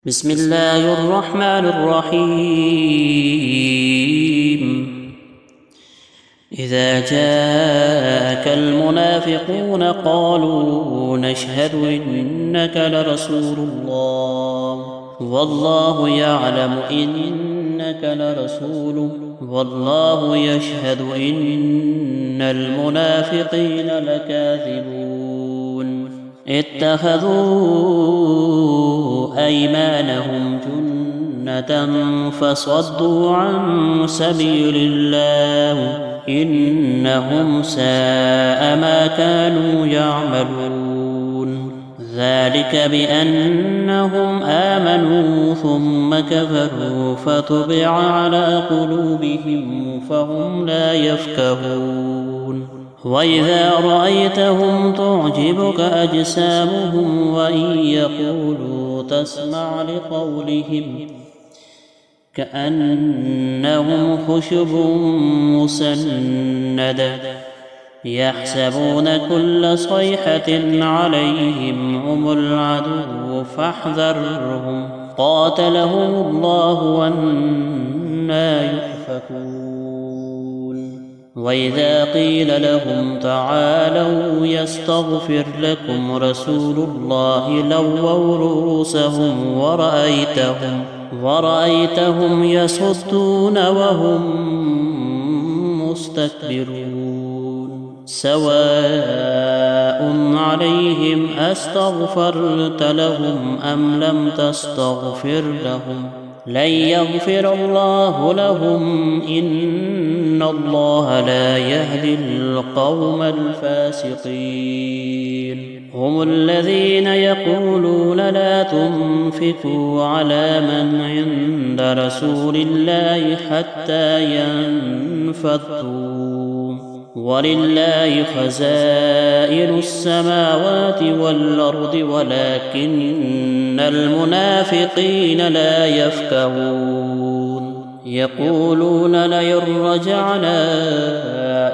بسم الله الرحمن الرحيم. إذا جاءك المنافقون قالوا نشهد إنك لرسول الله والله يعلم إنك لرسوله والله يشهد إن المنافقين لكاذبون. اتخذوا أيمانهم جنة فصدوا عن سبيل الله إنهم ساء ما كانوا يعملون. ذلك بأنهم آمنوا ثم كفروا فطبع على قلوبهم فهم لا يفقهون. وإذا رأيتهم تعجبك أجسامهم وإن يقولوا تسمع لقولهم كأنهم خشب مسندة يحسبون كل صيحة عليهم هم العدو فاحذرهم قاتلهم الله وأنى يؤفكون. وإذا قيل لهم تعالوا يستغفر لكم رسول الله لووا رؤوسهم ورأيتهم يصدون وهم مستكبرون. سواء عليهم أستغفرت لهم أم لم تستغفر لهم لن يغفر الله لهم إن الله لا يهدي القوم الفاسقين. هم الذين يقولون لا تنفقوا على من عند رسول الله حتى ينفضوا ولله خزائن السماوات والأرض ولكن المنافقين لا يفقهون. يقولون لئن رجعنا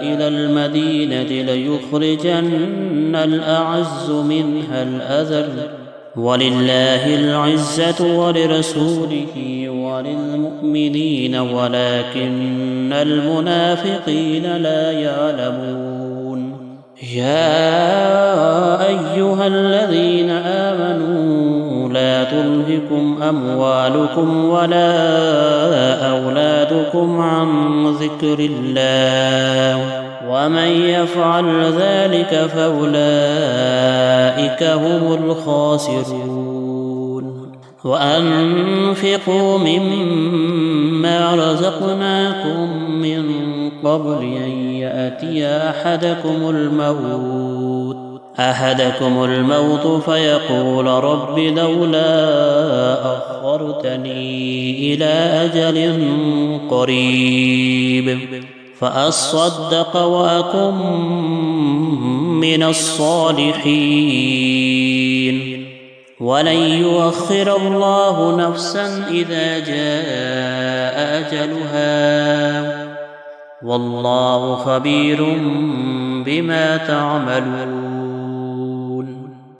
إلى المدينة ليخرجن الأعز منها الأذل ولله العزة ولرسوله وللمؤمنين ولكن المنافقين لا يعلمون. يا أيها الذين آمنوا لا تلهكم أموالكم ولا أولادكم عن ذكر الله ومن يفعل ذلك فأولئك هم الخاسرون. وأنفقوا مما رزقناكم من قبل أن يأتي أحدكم الموت فيقول رب لولا أخرتني إلى أجل قريب فأصدق وأكن من الصالحين ولن يؤخر الله نفسا إذا جاء أجلها والله خبير بما تعملون.